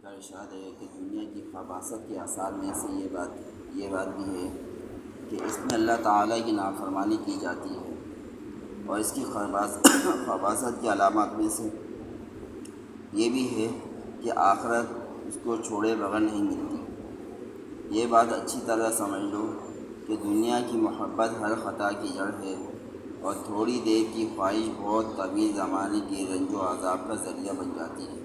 کا ارشاد ہے کہ دنیا کی خباثت کے آثار میں سے یہ بات بھی ہے کہ اس میں اللہ تعالیٰ کی نافرمانی کی جاتی ہے، اور اس کی خباثت کی علامات میں سے یہ بھی ہے کہ آخرت اس کو چھوڑے بغیر نہیں ملتی۔ یہ بات اچھی طرح سمجھ لو کہ دنیا کی محبت ہر خطا کی جڑ ہے، اور تھوڑی دیر کی خواہش بہت طویل زمانے کی رنج و عذاب کا ذریعہ بن جاتی ہے۔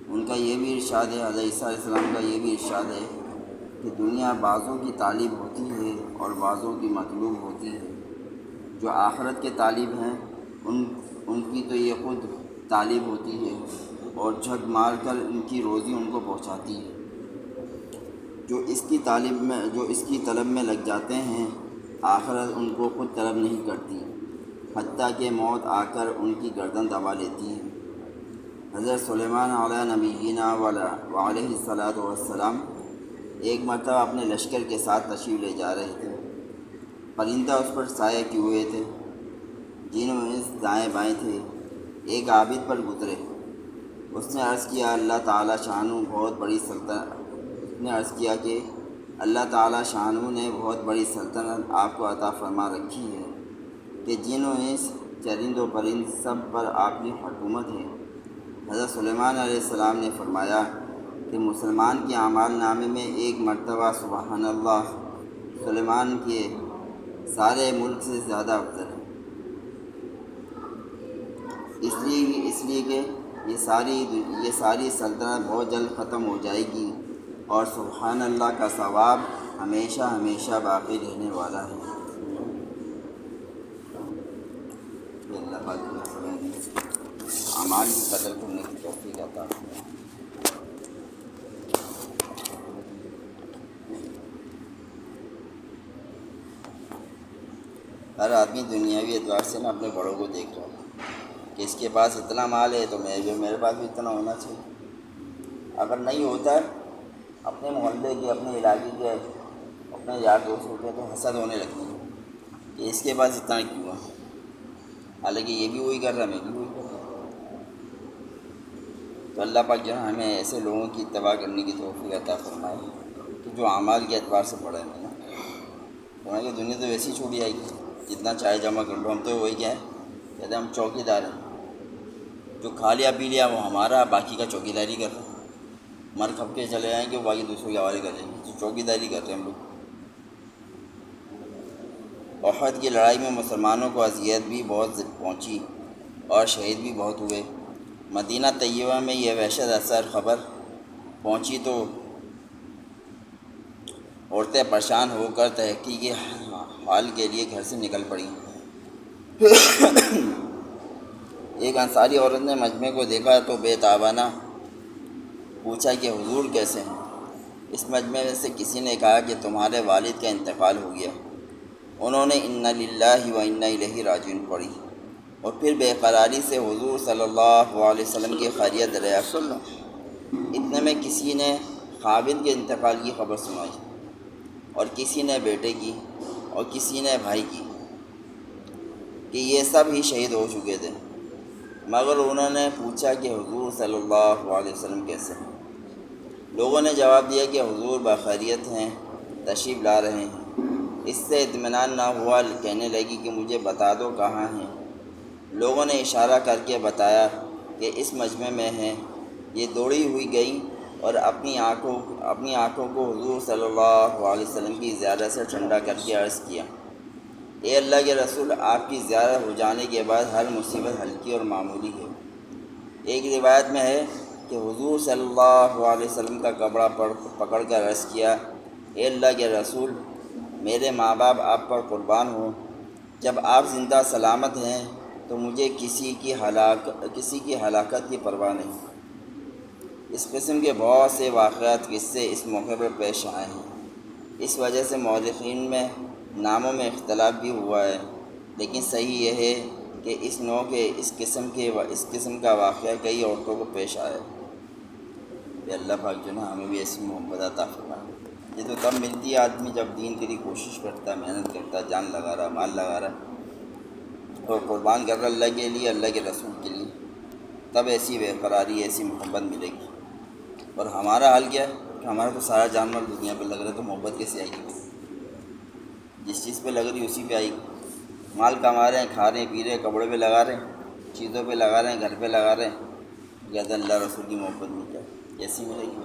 ان کا یہ بھی ارشاد ہے، حضرت عیسیٰ علیہ السلام کا یہ بھی ارشاد ہے کہ دنیا بعضوں کی طالب ہوتی ہے اور بعضوں کی مطلوب ہوتی ہے۔ جو آخرت کے طالب ہیں ان کی تو یہ خود طالب ہوتی ہے اور جھک مار کر ان کی روزی ان کو پہنچاتی ہے۔ جو اس کی طلب میں لگ جاتے ہیں، آخرت ان کو خود طلب نہیں کرتی، حتیٰ کہ موت آ کر ان کی گردن دبا لیتی ہے۔ حضرت سلیمان علیہ نبینا وعلیہ الصلاۃ والسلام ایک مرتبہ اپنے لشکر کے ساتھ تشریف لے جا رہے تھے۔ پرندہ اس پر سایہ کیے ہوئے تھے، جن و انس دائیں بائیں تھے۔ ایک عابد پر گزرے، اس نے عرض کیا اللہ تعالیٰ شانہ بہت بڑی سلطنت آپ کو عطا فرما رکھی ہے کہ جن و انس چرند و پرند سب پر آپ کی حکومت ہے۔ حضرت سلیمان علیہ السلام نے فرمایا کہ مسلمان کے اعمال نامے میں ایک مرتبہ سبحان اللہ سلیمان کے سارے ملک سے زیادہ افضل ہے، اس لیے کہ یہ ساری سلطنت بہت جلد ختم ہو جائے گی، اور سبحان اللہ کا ثواب ہمیشہ ہمیشہ باقی رہنے والا ہے۔ اللہ پاک اعمال کی قدر کرنے کی توفیق عطا فرمائے۔ ہر آدمی دنیاوی اعتبار سے اپنے بڑوں کو دیکھ رہا ہے کہ اس کے پاس اتنا مال ہے تو میرے پاس بھی اتنا ہونا چاہیے۔ اگر نہیں ہوتا ہے اپنے محلے کے، اپنے علاقے کے، اپنے یار دوستوں کے تو حسد ہونے لگتی ہے کہ اس کے پاس اتنا کیوں ہے، حالانکہ یہ بھی وہی کر رہا ہے، میں بھی وہی کر رہا ہوں۔ تو اللہ پاک جو ہے ہمیں ایسے لوگوں کی اتباع کرنے کی توفیق عطا فرمائے کہ جو اعمال کے اعتبار سے بڑے ہیں نا، کہ دنیا تو ویسی چھوٹ جائے گی، جتنا چائے جمع کر لو۔ ہم تو وہی کیا ہے کہتے ہیں، ہم چوکی دار ہیں، جو کھا لیا پی لیا وہ ہمارا، باقی کا چوکی داری کر رہے ہیں، مر کھپ کے چلے جائیں گے، باقی دوسروں کے حوالے کر لیں گے، تو چوکی داری کر رہے ہیں ہم لوگ۔ احد کی لڑائی میں مسلمانوں کو اذیت بھی بہت پہنچی اور شہید بھی بہت ہوئے۔ مدینہ طیبہ میں یہ وحشت اثر خبر پہنچی تو عورتیں پریشان ہو کر تحقیقی حال کے لیے گھر سے نکل پڑیں۔ ایک انصاری عورت نے مجمع کو دیکھا تو بے تابانہ پوچھا کہ حضور کیسے ہیں؟ اس مجمع میں سے کسی نے کہا کہ تمہارے والد کا انتقال ہو گیا۔ انہوں نے انا للہ و انا الیہ راجعون پڑھی اور پھر بے قراری سے حضور صلی اللہ علیہ وسلم کی خیریت دریافت کی۔ اتنے میں کسی نے خاوند کے انتقال کی خبر سنائی، اور کسی نے بیٹے کی اور کسی نے بھائی کی، کہ یہ سب ہی شہید ہو چکے تھے، مگر انہوں نے پوچھا کہ حضور صلی اللہ علیہ وسلم کیسے ہیں؟ لوگوں نے جواب دیا کہ حضور بخیریت ہیں، تشریف لا رہے ہیں۔ اس سے اطمینان نہ ہوا، کہنے لگی کہ مجھے بتا دو کہاں ہیں؟ لوگوں نے اشارہ کر کے بتایا کہ اس مجمع میں ہیں۔ یہ دوڑی ہوئی گئی اور اپنی آنکھوں کو حضور صلی اللہ علیہ وسلم کی زیارت سے ٹھنڈا کر کے عرض کیا، اے اللہ کے رسول، آپ کی زیارت ہو جانے کے بعد ہر مصیبت ہلکی اور معمولی ہے۔ ایک روایت میں ہے کہ حضور صلی اللہ علیہ وسلم کا کپڑا پکڑ کر عرض کیا، اے اللہ کے رسول، میرے ماں باپ آپ پر قربان ہوں، جب آپ زندہ سلامت ہیں تو مجھے کسی کی ہلاکت کی پرواہ نہیں۔ اس قسم کے بہت سے واقعات قصے اس موقع پر پیش آئے ہیں۔ اس وجہ سے مورخین میں ناموں میں اختلاف بھی ہوا ہے، لیکن صحیح یہ ہے کہ اس قسم کا واقعہ کئی عورتوں کو پیش آیا ہے۔ کہ اللہ پاک جو نا ہمیں بھی ایسی محبت عطا فرمائے۔ یہ تو تب ملتی ہے آدمی جب دین کے لیے کوشش کرتا ہے، محنت کرتا ہے، جان لگا رہا، مال لگا رہا اور قربان کر رہا اللہ کے لیے، اللہ کے رسول کے لیے، تب ایسی بے قراری، ایسی محبت ملے گی۔ اور ہمارا حال کیا ہے کہ ہمارا تو سارا جان مال دنیا پہ لگ رہا ہے، تو محبت کیسے آئے گی؟ جس چیز پہ لگ رہی ہے اسی پہ آئے گی۔ مال کما رہے ہیں، کھا رہے ہیں، پی رہے ہیں، کپڑے پہ لگا رہے ہیں، چیزوں پہ لگا رہے ہیں، گھر پہ لگا رہے ہیں، کہتے ہیں اللہ رسول کی محبت نہیں کیا کیسی ملے گی؟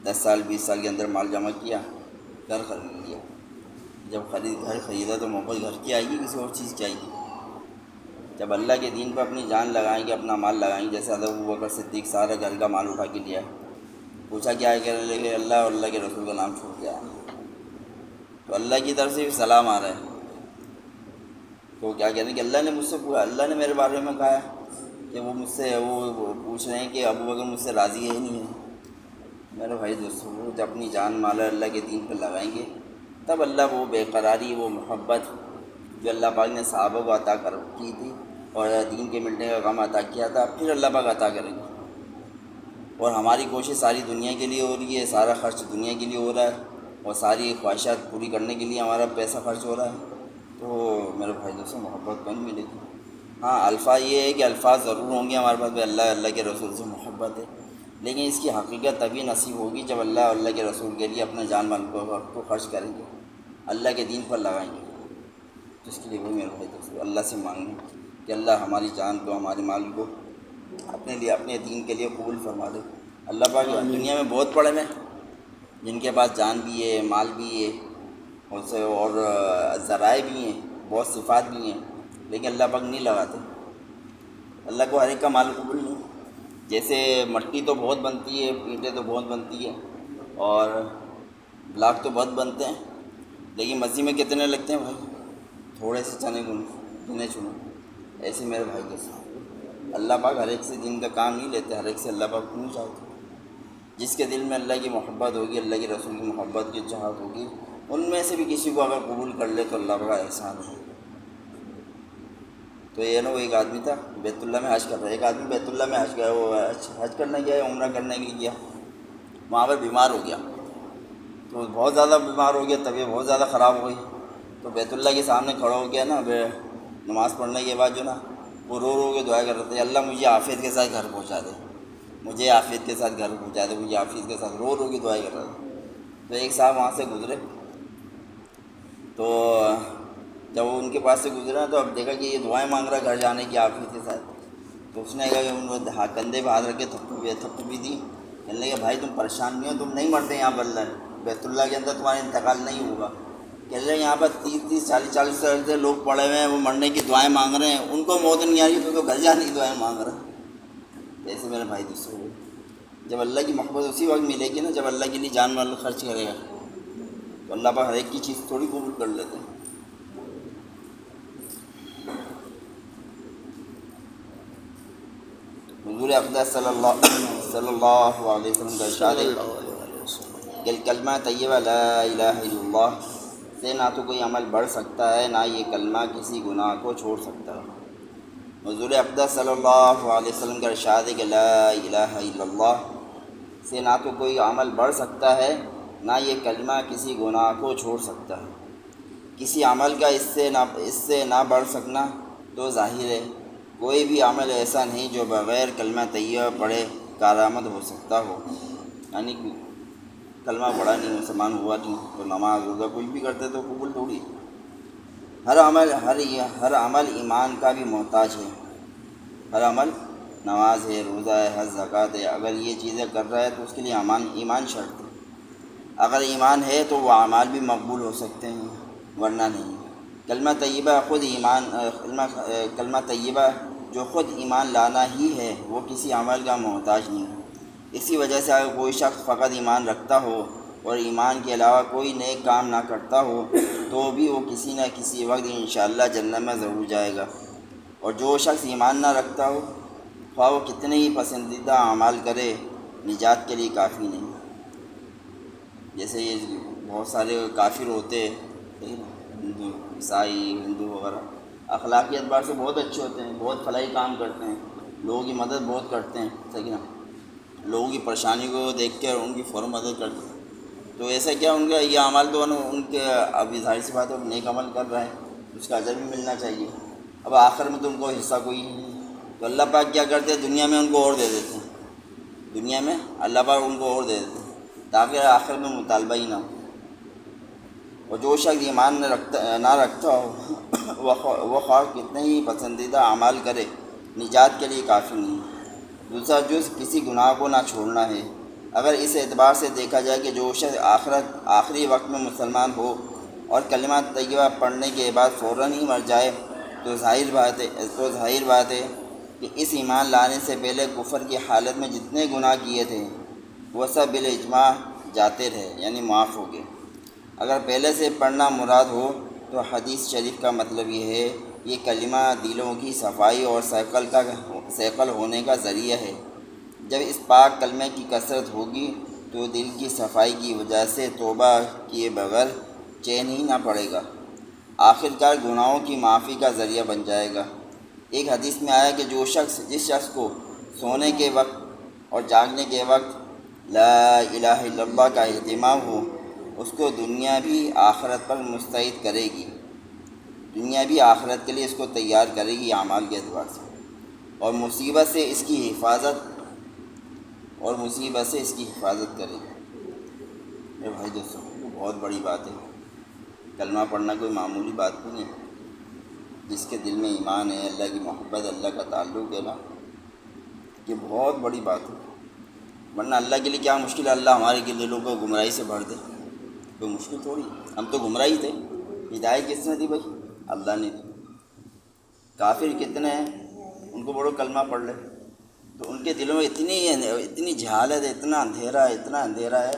10 سال 20 سال کے اندر مال جمع کیا، گھر خرید لیا، جب گھر خریدا تو محبت گھر کی آئے گی کسی اور چیز کی آئے گی؟ جب اللہ کے دین پہ اپنی جان لگائیں گے، اپنا مال لگائیں گے، جیسے حضرت ابوبکر صدیق سارا گھر کا مال اٹھا کے لیا، پوچھا کیا ہے، کہنے لگے اللہ اور اللہ کے رسول کا نام چھوڑ کے آیا، تو اللہ کی طرف سے بھی سلام آ رہا ہے، تو کیا کہتے ہیں کہ اللہ نے مجھ سے پوچھا، اللہ نے میرے بارے میں کہا ہے کہ وہ مجھ سے وہ پوچھ رہے ہیں کہ ابوبکر مجھ سے راضی ہے ہی نہیں ہے۔ میرے بھائی دوستوں، وہ جب اپنی جان مال اللہ کے دین پہ لگائیں گے تب اللہ وہ بے قراری، وہ محبت جو اللہ پاک نے صحابہ کو عطا کی تھی اور دین کے ملنے کا غم عطا کیا تھا، پھر اللہ پاک عطا کریں گے۔ اور ہماری کوشش ساری دنیا کے لیے ہو رہی ہے، سارا خرچ دنیا کے لیے ہو رہا ہے اور ساری خواہشات پوری کرنے کے لیے ہمارا پیسہ خرچ ہو رہا ہے، تو میرے بھائی دوستوں محبت کون ملے گی؟ ہاں، الفاظ یہ ہے کہ الفاظ ضرور ہوں گے ہمارے پاس بھی اللہ اللہ کے رسول سے محبت ہے، لیکن اس کی حقیقت تبھی نصیب ہوگی جب اللہ اور اللہ کے رسول کے لیے اپنے جان مال کو خرچ کریں گے، اللہ کے دین پر لگائیں گے۔ تو اس کے لیے وہ میرے بھائی دوستوں اللہ سے مانگیں کہ اللہ ہماری جان کو، ہمارے مال کو اپنے لیے، اپنے دین کے لیے قبول فرما دے۔ اللہ پاک دنیا میں بہت پڑے ہیں جن کے پاس جان بھی ہے، مال بھی ہے، اور ذرائع بھی ہیں، بہت صفات بھی ہیں، لیکن اللہ پاک نہیں لگاتے۔ اللہ کو ہر ایک کا مال قبول نہیں۔ جیسے مٹی تو بہت بنتی ہے، اینٹیں تو بہت بنتی ہے، اور بلاک تو بہت بنتے ہیں، لیکن مسجد میں کتنے لگتے ہیں بھائی؟ تھوڑے سے چنے گنے چنے۔ ایسے میرے بھائی کے ساتھ اللہ پاک ہر ایک سے دین کا کام نہیں لیتے، ہر ایک سے اللہ پاک نہیں چاہتے۔ جس کے دل میں اللہ کی محبت ہوگی، اللہ کے رسول کی محبت کی چاہت ہوگی، ان میں سے بھی کسی کو اگر قبول کر لے تو اللہ کا احسان ہے۔ تو یہ نا، وہ ایک آدمی تھا بیت اللہ میں حج کر رہا ہے، ایک آدمی بیت اللہ میں حج گیا، وہ حج کرنے گیا، عمرہ کرنے کے لیے گیا، وہاں پر بیمار ہو گیا، تو بہت زیادہ بیمار ہو گیا، طبیعت بہت زیادہ خراب ہو گئی، تو بیت اللہ کے سامنے کھڑا ہو گیا نا، نماز پڑھنے کے بعد جو نا وہ رو رو کے دعا کر رہے تھے، اللہ مجھے عافیت کے ساتھ گھر پہنچا دے، مجھے عافیت کے ساتھ گھر پہنچا دے، مجھے عافیت کے ساتھ، رو رو کے دعائیں کر رہا تھا۔ تو ایک صاحب وہاں سے گزرے، تو جب وہ ان کے پاس سے گزرا تو اب دیکھا کہ یہ دعائیں مانگ رہا گھر جانے کی عافیت کے ساتھ، تو اس نے کہا کہ ان کو کندھے پہ ہاتھ رکھ کے تھپڑ بھی دی، کہنے لگے بھائی تم پریشان نہیں ہو، تم نہیں مرتے یہاں پر، بیت اللہ کے اندر تمہارا انتقال نہیں ہوگا، کہنے لگے یہاں پر 30 40 سال سے لوگ پڑے ہوئے ہیں، وہ مرنے کی دعائیں مانگ رہے ہیں، ان کو موت نہیں آ رہی تو گھر جانے کی دعائیں مانگ رہے ہیں۔ ایسے میرے بھائی دوستوں، جب اللہ کی محبت اسی وقت ملے گی نا جب اللہ کے لیے جان مال خرچ کرے گا، تو اللہ پاک ہر ایک کی چیز تھوڑی قبول کر لیتے ہیں۔ حضور اقدس صلی اللہ علیہ وسلم کا ارشاد ہے کہ کلمہ طیبہ لا الہ الا اللہ سے نہ تو کوئی عمل بڑھ سکتا ہے، نہ یہ کلمہ کسی گناہ کو چھوڑ سکتا ہے۔ حضور اقدس صلی اللہ علیہ وسلم کا ارشاد ہے کہ لا الہ الا اللہ سے نہ تو کوئی عمل بڑھ سکتا ہے، نہ یہ کلمہ کسی گناہ کو چھوڑ سکتا ہے۔ کسی عمل کا اس سے نہ بڑھ سکنا تو ظاہر ہے، کوئی بھی عمل ایسا نہیں جو بغیر کلمہ طیبہ پڑھے کارآمد ہو سکتا ہو، یعنی کلمہ پڑھا نہیں، مسلمان ہوا نہیں، تو نماز روزہ کچھ بھی کرتے تو قبول تھوڑی۔ ہر عمل ایمان کا بھی محتاج ہے، ہر عمل، نماز ہے، روزہ ہے، حج زکوٰۃ ہے، اگر یہ چیزیں کر رہا ہے تو اس کے لیے ایمان شرط ہے۔ اگر ایمان ہے تو وہ اعمال بھی مقبول ہو سکتے ہیں، ورنہ نہیں۔ کلمہ طیبہ خود کلمہ طیبہ جو خود ایمان لانا ہی ہے، وہ کسی عمل کا محتاج نہیں۔ اسی وجہ سے اگر کوئی شخص فقط ایمان رکھتا ہو اور ایمان کے علاوہ کوئی نیک کام نہ کرتا ہو تو بھی وہ کسی نہ کسی وقت انشاءاللہ جنت میں ضرور جائے گا، اور جو شخص ایمان نہ رکھتا ہو خواہ وہ کتنے ہی پسندیدہ اعمال کرے، نجات کے لیے کافی نہیں۔ جیسے یہ بہت سارے کافر ہوتے ہیں، ہندو، عیسائی، ہندو وغیرہ، اخلاقی اعتبار سے بہت اچھے ہوتے ہیں، بہت فلاحی کام کرتے ہیں، لوگوں کی مدد بہت کرتے ہیں، صحیح نا، لوگوں کی پریشانی کو دیکھ کر ان کی فوراً مدد کرتے ہیں۔ تو ایسا کیا ان کا یہ اعمال تو ان کے، اب ظاہر سی بات ہے نیک عمل کر رہے ہیں، اس کا اجر بھی ملنا چاہیے، اب آخر میں تو ان کو حصہ کوئی نہیں ہے۔ تو اللہ پاک کیا کرتے ہیں، دنیا میں ان کو اور دے دیتے ہیں، دنیا میں اللہ پاک ان کو اور دے دیتے ہیں تاکہ آخر میں مطالبہ ہی نہ ہو۔ اور جو شخص ایمان نہ رکھتا ہو وہ خواہ کتنے ہی پسندیدہ اعمال کرے، نجات کے لیے کافی نہیں۔ دوسرا جز کسی گناہ کو نہ چھوڑنا ہے۔ اگر اس اعتبار سے دیکھا جائے کہ جو شخص آخری وقت میں مسلمان ہو اور کلمہ طیبہ پڑھنے کے بعد فوراً ہی مر جائے تو ظاہر بات ہے کہ اس ایمان لانے سے پہلے کفر کی حالت میں جتنے گناہ کیے تھے وہ سب بالاجماع جاتے رہے، یعنی معاف ہو گئے۔ اگر پہلے سے پڑھنا مراد ہو تو حدیث شریف کا مطلب یہ ہے، یہ کلمہ دلوں کی صفائی اور ثقل ہونے کا ذریعہ ہے۔ جب اس پاک کلمے کی کثرت ہوگی تو دل کی صفائی کی وجہ سے توبہ کیے بغیر چین ہی نہ پڑے گا، آخرکار گناہوں کی معافی کا ذریعہ بن جائے گا۔ ایک حدیث میں آیا کہ جس شخص کو سونے کے وقت اور جاگنے کے وقت لا الہ الا اللہ کا اہتمام ہو، اس کو دنیا بھی آخرت پر مستعد کرے گی، دنیا بھی آخرت کے لیے اس کو تیار کرے گی اعمال کے اعتبار سے، اور مصیبت سے اس کی حفاظت کرے گی۔ میرے بھائی دوستوں، وہ بہت بڑی بات ہے، کلمہ پڑھنا کوئی معمولی بات نہیں ہے۔ جس کے دل میں ایمان ہے، اللہ کی محبت، اللہ کا تعلق ہے نا، یہ بہت بڑی بات ہے۔ ورنہ اللہ کے لیے کیا مشکل ہے، اللہ ہمارے دلوں کو گمراہی سے بھر دے، کوئی مشکل تھوڑی، ہم تو گمراہی تھے، ہدایت کس نے دی بھائی؟ اللہ نے دی۔ کافر کتنے ہیں، ان کو بڑو کلمہ پڑھ لے تو ان کے دلوں میں اتنی جہالت ہے، اتنا اندھیرا ہے،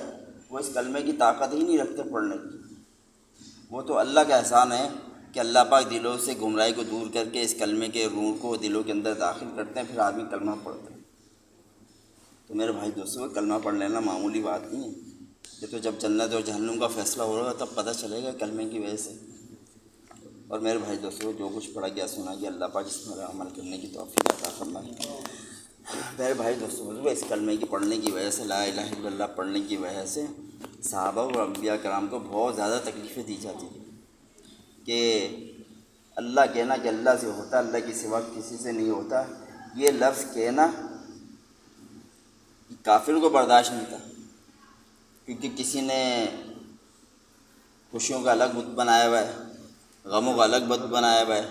وہ اس کلمے کی طاقت ہی نہیں رکھتے پڑھنے کی۔ وہ تو اللہ کا احسان ہے کہ اللہ پاک دلوں سے گمراہی کو دور کر کے اس کلمے کے روح کو دلوں کے اندر داخل کرتے ہیں، پھر آدمی کلمہ پڑھتا ہے۔ تو میرے بھائی دوستوں، کلمہ پڑھ لینا معمولی بات نہیں ہے، یہ تو جب جنت اور جہنم کا فیصلہ ہو رہا تب پتہ چلے گا کلمے کی وجہ سے۔ اور میرے بھائی دوستوں، جو کچھ پڑھا گیا سنا گیا، اللہ پاک اس پر عمل کرنے کی توفیق عطا فرمائے۔ میرے بھائی دوستوں، اس کلمے کی پڑھنے کی وجہ سے، لا الہ الا اللہ پڑھنے کی وجہ سے صحابہ و انبیاء کرام کو بہت زیادہ تکلیفیں دی جاتی تھیں کہ اللہ کہنا کہ اللہ سے ہوتا، اللہ کی سوا کسی سے نہیں ہوتا، یہ لفظ کہنا کافر کو برداشت نہیں تھا، کیونکہ کسی نے خوشیوں کا الگ بت بنایا ہوا ہے، غموں کا الگ بت بنایا ہوا ہے،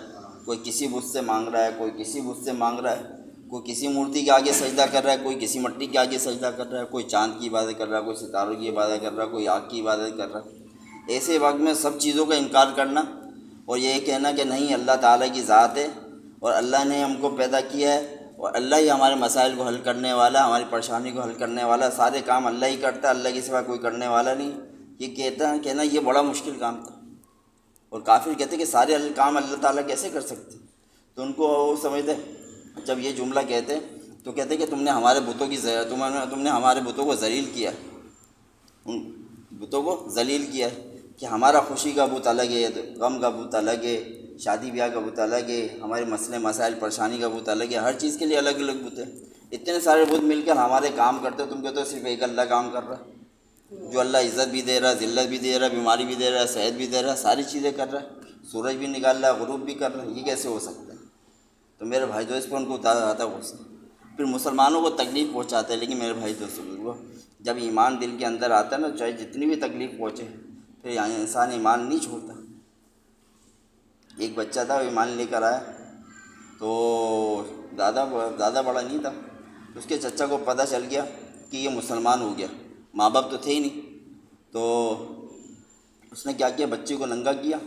کوئی کسی بت سے مانگ رہا ہے، کوئی کسی بت سے مانگ رہا ہے، کوئی کسی مورتی کے آگے سجدہ کر رہا ہے، کوئی کسی مٹی کے آگے سجدہ کر رہا ہے، کوئی چاند کی عبادت کر رہا ہے، کوئی ستاروں کی عبادت کر رہا ہے، کوئی آگ کی عبادت کر رہا ہے۔ ایسے وقت میں سب چیزوں کا انکار کرنا اور یہ کہنا کہ نہیں، اللہ تعالیٰ کی ذات ہے اور اللہ نے ہم کو پیدا کیا ہے اور اللہ ہی ہمارے مسائل کو حل کرنے والا، ہماری پریشانی کو حل کرنے والا، سارے کام اللہ ہی کرتا ہے، اللہ کے سوا کوئی کرنے والا نہیں، یہ کہنا یہ بڑا مشکل کام تھا۔ اور کافر کہتے کہ سارے کام اللہ تعالیٰ کیسے کر سکتے؟ تو ان کو وہ سمجھتے، جب یہ جملہ کہتے تو کہتے کہ تم نے ہمارے بتوں کو ذلیل کیا، ان بتوں کو ذلیل کیا ہے کہ ہمارا خوشی کا بت الگ ہے، غم کا بت الگ ہے، شادی بیاہ کا بت الگ ہے، ہمارے مسئلے مسائل پریشانی کا بت الگ ہے، ہر چیز کے لیے الگ الگ بت ہے۔ اتنے سارے بت مل کر ہمارے کام کرتے، تم کہتے ہو صرف ایک اللہ کام کر رہا ہے، جو اللہ عزت بھی دے رہا ہے، ذلت بھی دے رہا ہے، بیماری بھی دے رہا ہے، صحت بھی دے رہا ہے، ساری چیزیں کر رہا ہے، سورج بھی نکال رہا ہے، غروب بھی کر رہا ہے، یہ کیسے ہو سکتا ہے؟ تو میرے بھائی دوست اس پر ان کو آتا غصہ، پھر مسلمانوں کو تکلیف پہنچاتے ہیں۔ لیکن میرے بھائی دوست بزرگوں، جب ایمان دل کے اندر آتا ہے نا، چاہے جتنی بھی تکلیف پہنچے، پھر انسان ایمان نہیں چھوڑتا۔ ایک بچہ تھا، وہ ایمان لے کر آیا تو زیادہ بڑا نہیں تھا، اس کے چچا کو پتہ چل گیا کہ یہ مسلمان ہو گیا، ماں باپ تو تھے ہی نہیں، تو اس نے کیا کیا، بچے کو ننگا کیا،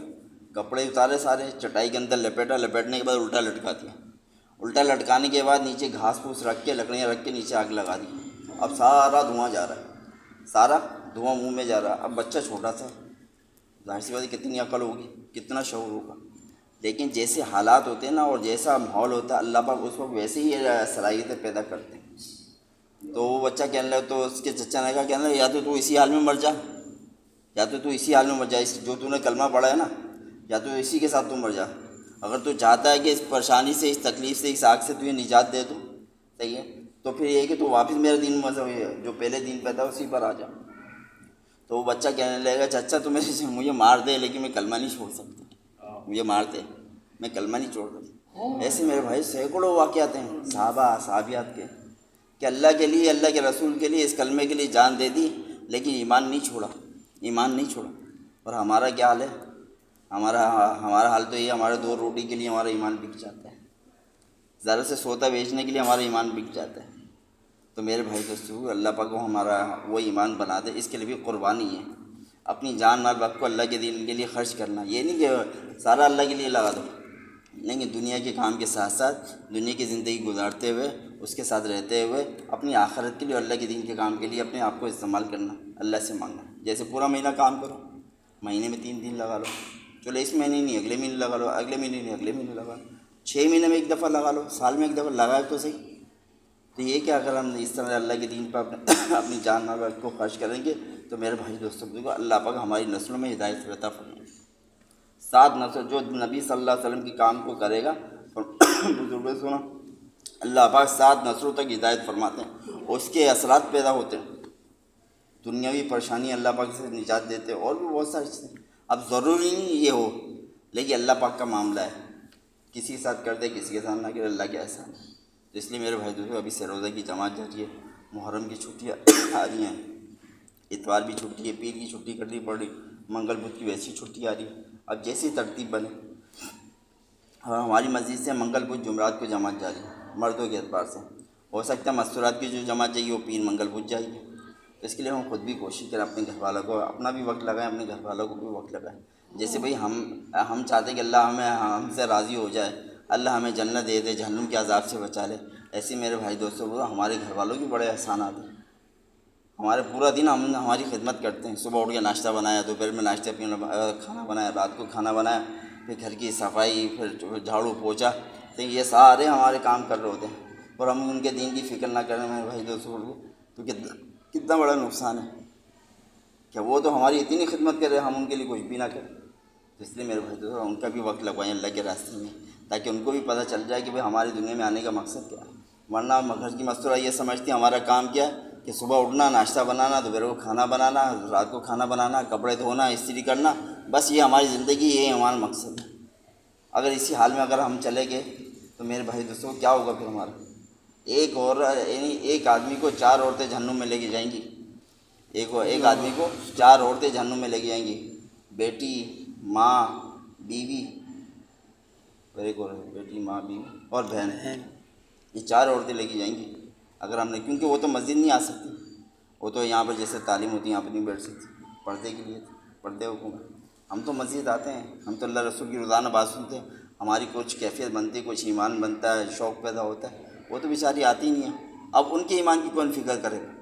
کپڑے اتارے سارے، چٹائی کے اندر لپیٹا، لپیٹنے کے بعد الٹا لٹکا دیا، الٹا لٹکانے کے بعد نیچے گھاس پھوس رکھ کے، لکڑیاں رکھ کے نیچے آگ لگا دی۔ اب سارا دھواں جا رہا ہے، سارا دھواں منہ میں جا رہا ہے۔ اب بچہ چھوٹا تھا، ظاہر سی بات ہے کتنی عقل ہوگی، کتنا شعور ہوگا، لیکن جیسے حالات ہوتے ہیں نا اور جیسا ماحول ہوتا ہے، اللہ پاک اس وقت ویسے ہی صلاحیتیں پیدا کرتے ہیں۔ تو وہ بچہ کہنے لگا، تو اس کے چچا نے کہا، کہنے لگا یا تو اسی حال میں مر جا، یا تو اسی حال میں مر جا، جو تو نے کلمہ پڑھا ہے نا، یا تو اسی کے ساتھ تو مر جا۔ اگر تو چاہتا ہے کہ اس پریشانی سے، اس تکلیف سے، اس آگ سے تجھے نجات دے دوں، صحیح ہے، تو پھر یہ ہے کہ تو واپس میرے دین میں جو پہلے دین پہ تھا اسی پر آ جا۔ تو وہ بچہ کہنے لگا، چچا تو مجھے مار دے لیکن میں کلمہ نہیں چھوڑ سکتا، مجھے مار دے، میں کلمہ نہیں چھوڑ سکتا۔ ایسے میرے بھائی سینکڑوں واقعات ہیں صحابہ صحابیات کے کہ اللہ کے لیے، اللہ کے رسول کے لیے، اس کلمے کے لیے جان دے دی، لیکن ایمان نہیں چھوڑا، ایمان نہیں چھوڑا۔ اور ہمارا کیا حال ہے؟ ہمارا حال تو یہ، ہمارے دو روٹی کے لیے ہمارا ایمان بک جاتا ہے، ذرا سے سودا بیچنے کے لیے ہمارا ایمان بک جاتا ہے۔ تو میرے بھائی دوستو، اللہ پاک کو ہمارا وہ ایمان بنا دے، اس کے لیے بھی قربانی ہے، اپنی جان مال وقت کو اللہ کے دین کے لیے خرچ کرنا۔ یہ نہیں کہ سارا اللہ کے لیے لگا دو، نہیں، دنیا کے کام کے ساتھ ساتھ دنیا کی زندگی گزارتے ہوئے، اس کے ساتھ رہتے ہوئے، اپنی آخرت کے لیے اور اللہ کے دین کے کام کے لیے اپنے آپ کو استعمال کرنا، اللہ سے مانگنا۔ جیسے پورا مہینہ کام کرو، مہینے میں 3 دن لگا لو، چلو اس مہینے نہیں اگلے مہینے لگا لو، اگلے مہینے نہیں اگلے مہینے لگا لو، 6 مہینے میں ایک دفعہ لگا لو، سال میں ایک دفعہ لگائے تو صحیح۔ تو یہ کہ اگر ہم اس طرح اللہ کے دین پر اپنی جان مال کو خرچ کریں گے تو میرے بھائی دوستوں کو اللہ پاک ہماری نسلوں میں ہدایت عطا فرمائے۔ 7 نسل جو نبی صلی اللہ علیہ وسلم کے کام کو کرے گا، بزرگوں سنا، اللہ پاک 7 نسلوں تک ہدایت فرماتے ہیں، اور اس کے اثرات پیدا ہوتے ہیں، دنیاوی پریشانی اللہ پاک سے نجات دیتے ہیں، اور بھی بہت ساری چیزیں۔ اب ضروری نہیں یہ ہو، لیکن اللہ پاک کا معاملہ ہے، کسی کے ساتھ کر دے کسی کے ساتھ نہ کرے، اللہ کے احسان ہے۔ تو اس لیے میرے بھائی دوستوں، ابھی سے روزہ کی جماعت جاری ہے، محرم کی چھٹیاں آ رہی ہیں، اتوار بھی چھٹی ہے، پیر کی چھٹی کرنی پڑ رہی، منگل بدھ کی ویسی چھٹی آ رہی ہے۔ اب جیسی ترتیب بنے، ہماری مسجد سے منگل بدھ جمعرات کو جماعت جاری ہے، مردوں کے اعتبار سے، ہو سکتا ہے مستورات کی جو جماعت چاہیے وہ پیر منگل بدھ جائے گی۔ تو اس کے لیے ہم خود بھی کوشش کریں، اپنے گھر والوں کو اپنا بھی وقت لگائیں، اپنے گھر والوں کو بھی وقت لگائیں۔ جیسے بھئی ہم چاہتے ہیں کہ اللہ ہم سے راضی ہو جائے، اللہ ہمیں جنت دے دے، جہنم کے عذاب سے بچا لے، ایسے میرے بھائی دوستوں کو ہمارے گھر والوں کی بڑے احسانات ہیں۔ ہمارے پورا دن ہماری خدمت کرتے ہیں، صبح اٹھ کے ناشتہ بنایا، دوپہر میں ناشتہ کھانا بنایا، رات کو کھانا بنایا، پھر گھر کی صفائی، پھر جھاڑو پوچھا، تو یہ سارے ہمارے کام کر رہے ہوتے ہیں، اور ہم ان کے دین کی فکر نہ کریں میرے بھائی دوستوں کو، تو کتنا بڑا نقصان ہے کہ وہ تو ہماری اتنی خدمت کر رہے ہیں، ہم ان کے لیے کچھ بھی نہ کریں۔ تو اس لیے میرے بھائی دوستوں، ان کا بھی وقت لگوائیں اللہ کے راستے میں، تاکہ ان کو بھی پتہ چل جائے کہ بھئی ہماری دنیا میں آنے کا مقصد کیا ہے۔ ورنہ گھر کی مستورہ یہ سمجھتی ہیں ہمارا کام کیا ہے کہ صبح اٹھنا، ناشتہ بنانا، دوپہر کو کھانا بنانا، رات کو کھانا بنانا، کپڑے دھونا، استری کرنا، بس یہ ہماری زندگی، یہ ہمارا مقصد ہے۔ اگر اسی حال میں اگر ہم چلے گئے تو میرے بھائی دوستوں کیا ہوگا پھر ہمارا؟ ایک آدمی کو 4 عورتیں جہنم میں لے کے جائیں گی، ایک آدمی کو 4 عورتیں جہنم میں لے کے جائیں گی، بیٹی، ماں، بیوی، اور ایک اور بیٹی، ماں، بیوی اور بہن، یہ 4 عورتیں لے کے جائیں گی اگر ہم نے، کیونکہ وہ تو مسجد نہیں آ سکتی، وہ تو یہاں پر جیسے تعلیم ہوتی ہے یہاں پر نہیں بیٹھ سکتی، پردے کے لیے، پردے حکومت۔ ہم تو مسجد آتے ہیں، ہم تو اللہ رسول کی روزانہ بات سنتے ہیں، ہماری کچھ کیفیت بنتی ہے، کچھ ایمان بنتا ہے، شوق پیدا ہوتا ہے، وہ تو بیچاری آتی نہیں ہے۔ اب ان کے ایمان کی کون فکر کرے گا؟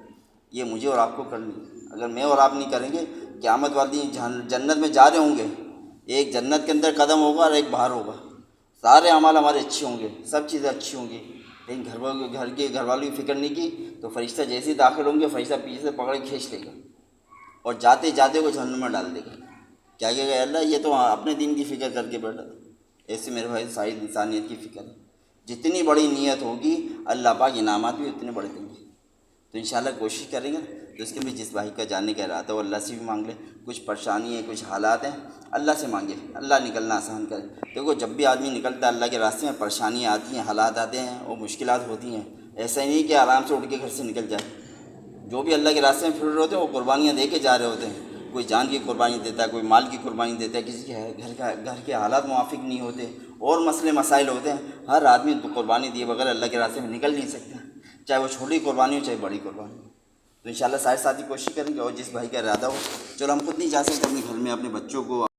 یہ مجھے اور آپ کو کرنی ہے۔ اگر میں اور آپ نہیں کریں گے، قیامت والے دن جنت میں جا رہے ہوں گے، ایک جنت کے اندر قدم ہوگا اور ایک باہر ہوگا، سارے اعمال ہمارے اچھے ہوں گے، سب چیزیں اچھی ہوں گی، لیکن گھر والوں کی فکر نہیں کی تو فرشتہ جیسے ہی داخل ہوں گے، فرشتہ پیچھے سے پکڑ کے کھینچ لے گا اور جاتے جاتے وہ جہنم میں ڈال دے گا۔ کیا کہے گا؟ اللہ یہ تو اپنے دین کی فکر کر کے بیٹھا تھا۔ ایسے میرے بھائی ساری انسانیت کی فکر ہے، جتنی بڑی نیت ہوگی اللہ پاک انعامات بھی اتنے بڑے دیں گے۔ تو انشاءاللہ کوشش کریں گے تو اس کے بھی جس بھائی کا جاننے کا ارادہ وہ اللہ سے بھی مانگ لے، کچھ پریشانی ہے، کچھ حالات ہیں، اللہ سے مانگے، اللہ نکلنا آسان کرے۔ دیکھو جب بھی آدمی نکلتا ہے اللہ کے راستے میں، پریشانیاں آتی ہیں، حالات آتے ہیں اور مشکلات ہوتی ہیں، ایسا ہی نہیں کہ آرام سے اٹھ کے گھر سے نکل جائے۔ جو بھی اللہ کے راستے میں پھر رہے ہوتے ہیں وہ قربانیاں دے کے جا رہے ہوتے ہیں، کوئی جان کی قربانی دیتا ہے، کوئی مال کی قربانی دیتا ہے، کسی کے گھر کے حالات موافق نہیں ہوتے اور مسئلے مسائل ہوتے ہیں، ہر آدمی قربانی دیے بغیر اللہ کے راستے میں نکل نہیں سکتا، چاہے وہ چھوٹی قربانی ہو چاہے بڑی قربانی ہو۔ تو انشاءاللہ سارے ساتھی کوشش کریں گے، اور جس بھائی کا ارادہ ہو، چلو ہم خود نہیں جا سکتے، اپنے گھر میں اپنے بچوں کو